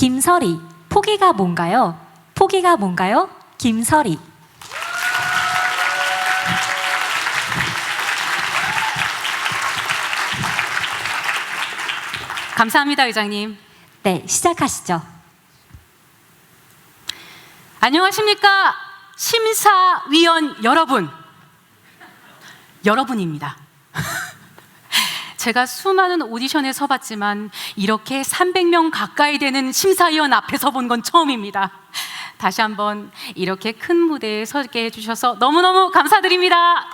김설이, 포기가 뭔가요? 포기가 뭔가요? 김설이. 감사합니다, 의장님. 네, 시작하시죠. 안녕하십니까, 심사위원 여러분. 여러분입니다. 제가 수많은 오디션에 서봤지만 이렇게 300명 가까이 되는 심사위원 앞에 서본 건 처음입니다. 다시 한번 이렇게 큰 무대에 서게 해주셔서 너무너무 감사드립니다.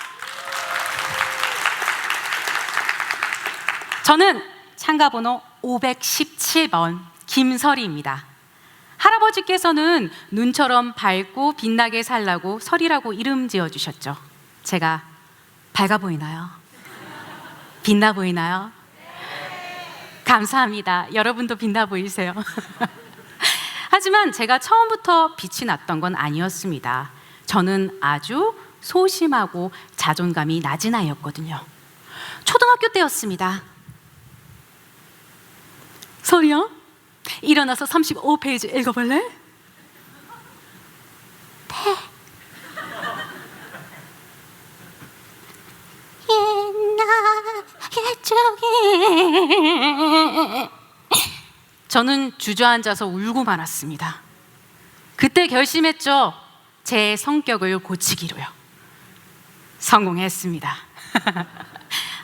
저는 참가번호 517번 김설이입니다. 할아버지께서는 눈처럼 밝고 빛나게 살라고 설이라고 이름 지어주셨죠. 제가 밝아 보이나요? 빛나 보이나요? 감사합니다. 여러분도 빛나 보이세요. 하지만 제가 처음부터 빛이 났던 건 아니었습니다. 저는 아주 소심하고 자존감이 낮은 아이였거든요. 초등학교 때였습니다. 설이야? 일어나서 35페이지 읽어볼래? 네. 저는 주저앉아서 울고 말았습니다. 그때 결심했죠. 제 성격을 고치기로요. 성공했습니다.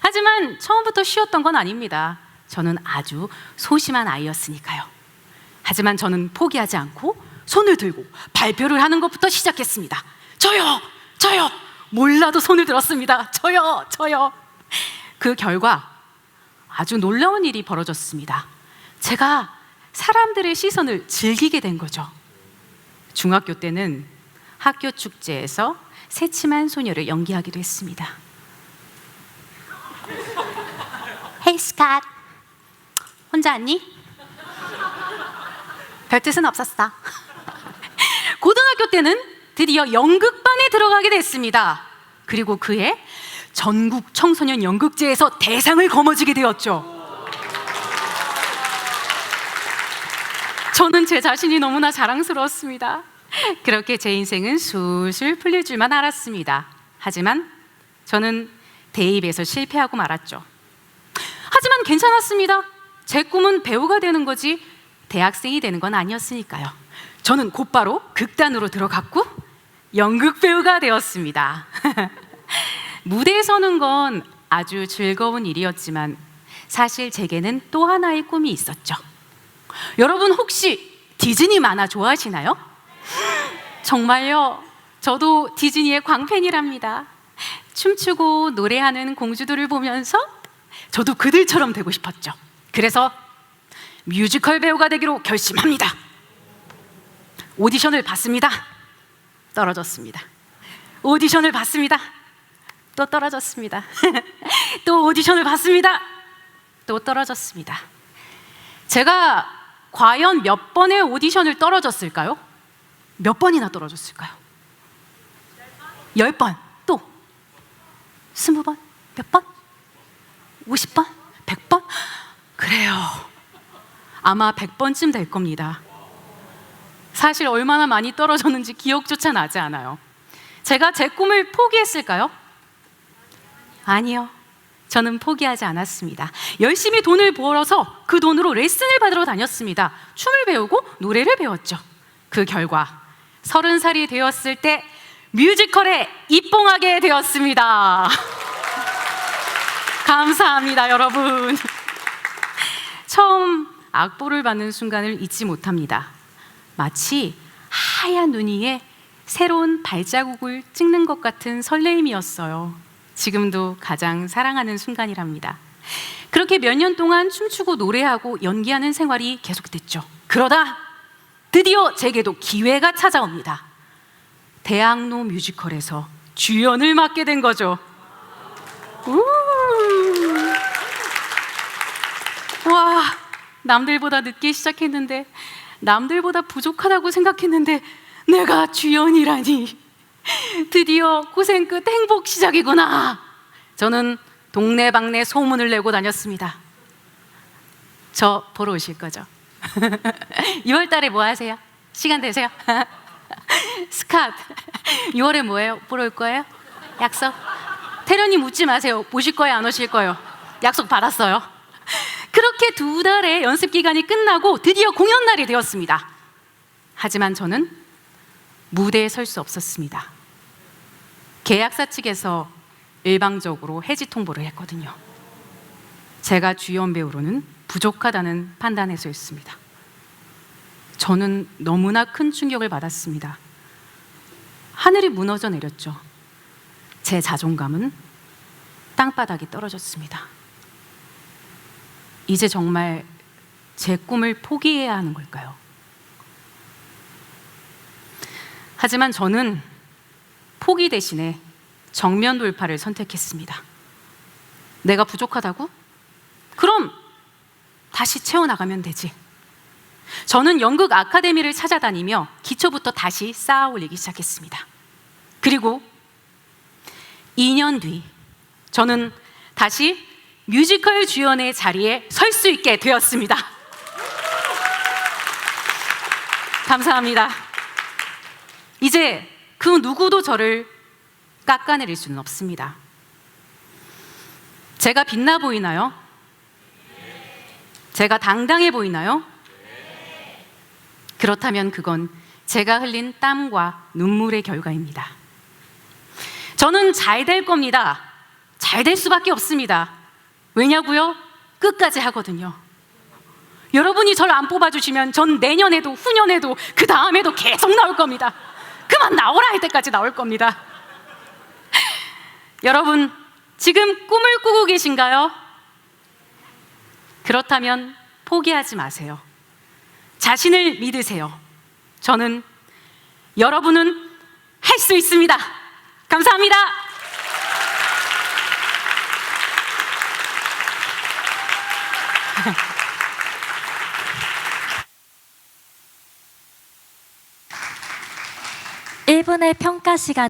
하지만 처음부터 쉬웠던 건 아닙니다. 저는 아주 소심한 아이였으니까요. 하지만 저는 포기하지 않고 손을 들고 발표를 하는 것부터 시작했습니다. 저요! 몰라도 손을 들었습니다. 저요! 그 결과 아주 놀라운 일이 벌어졌습니다. 제가 사람들의 시선을 즐기게 된 거죠. 중학교 때는 학교 축제에서 새침한 소녀를 연기하기도 했습니다. Hey Scott, 혼자 왔니? 별 뜻은 없었어. 고등학교 때는 드디어 연극반에 들어가게 됐습니다. 그리고 그해 전국 청소년 연극제에서 대상을 거머쥐게 되었죠. 저는 제 자신이 너무나 자랑스러웠습니다. 그렇게 제 인생은 술술 풀릴 줄만 알았습니다. 하지만 저는 대입에서 실패하고 말았죠. 하지만 괜찮았습니다. 제 꿈은 배우가 되는 거지 대학생이 되는 건 아니었으니까요. 저는 곧바로 극단으로 들어갔고 연극 배우가 되었습니다. 무대에 서는 건 아주 즐거운 일이었지만 사실 제게는 또 하나의 꿈이 있었죠. 여러분 혹시 디즈니 만화 좋아하시나요? 정말요? 저도 디즈니의 광팬이랍니다. 춤추고 노래하는 공주들을 보면서 저도 그들처럼 되고 싶었죠. 그래서 뮤지컬 배우가 되기로 결심합니다. 오디션을 봤습니다. 떨어졌습니다. 오디션을 봤습니다. 또 떨어졌습니다. 또 오디션을 봤습니다. 또 떨어졌습니다. 제가 과연 몇 번의 오디션을 떨어졌을까요? 몇 번이나 떨어졌을까요? 10번, 또 20번, 몇 번? 50번? 100번? 그래요. 아마 100번쯤 될 겁니다. 사실 얼마나 많이 떨어졌는지 기억조차 나지 않아요. 제가 제 꿈을 포기했을까요? 아니요. 저는 포기하지 않았습니다. 열심히 돈을 벌어서 그 돈으로 레슨을 받으러 다녔습니다. 춤을 배우고 노래를 배웠죠. 그 결과 30살이 되었을 때 뮤지컬에 입봉하게 되었습니다. 감사합니다, 여러분. 처음 악보를 받는 순간을 잊지 못합니다. 마치 하얀 눈 위에 새로운 발자국을 찍는 것 같은 설레임이었어요. 지금도 가장 사랑하는 순간이랍니다. 그렇게 몇 년 동안 춤추고 노래하고 연기하는 생활이 계속됐죠. 그러다 드디어 제게도 기회가 찾아옵니다. 대학로 뮤지컬에서 주연을 맡게 된 거죠. 와, 남들보다 늦게 시작했는데, 남들보다 부족하다고 생각했는데 내가 주연이라니. 드디어 고생 끝 행복 시작이구나. 저는 동네방네 소문을 내고 다녔습니다. 저 보러 오실 거죠? 6월 달에 뭐 하세요? 시간 되세요? 스캇. 6월에 뭐예요? 보러 올 거예요? 약속? 태련님 묻지 마세요. 오실 거예요? 안 오실 거예요? 약속 받았어요. 그렇게 2달의 연습 기간이 끝나고 드디어 공연 날이 되었습니다. 하지만 저는 무대에 설 수 없었습니다. 계약사 측에서 일방적으로 해지 통보를 했거든요. 제가 주연 배우로는 부족하다는 판단에서였습니다. 저는 너무나 큰 충격을 받았습니다. 하늘이 무너져 내렸죠. 제 자존감은 땅바닥에 떨어졌습니다. 이제 정말 제 꿈을 포기해야 하는 걸까요? 하지만 저는 포기 대신에 정면 돌파를 선택했습니다. 내가 부족하다고? 그럼 다시 채워나가면 되지. 저는 연극 아카데미를 찾아다니며 기초부터 다시 쌓아 올리기 시작했습니다. 그리고 2년 뒤 저는 다시 뮤지컬 주연의 자리에 설 수 있게 되었습니다. 감사합니다. 이제 그 누구도 저를 깎아내릴 수는 없습니다. 제가 빛나 보이나요? 제가 당당해 보이나요? 그렇다면 그건 제가 흘린 땀과 눈물의 결과입니다. 저는 잘 될 겁니다. 잘 될 수밖에 없습니다. 왜냐고요? 끝까지 하거든요. 여러분이 저를 안 뽑아주시면 전 내년에도 후년에도 그 다음에도 계속 나올 겁니다. 그만 나오라 할 때까지 나올 겁니다. 여러분, 지금 꿈을 꾸고 계신가요? 그렇다면 포기하지 마세요. 자신을 믿으세요. 저는 여러분은 할 수 있습니다. 감사합니다. (1분의) 평가 시간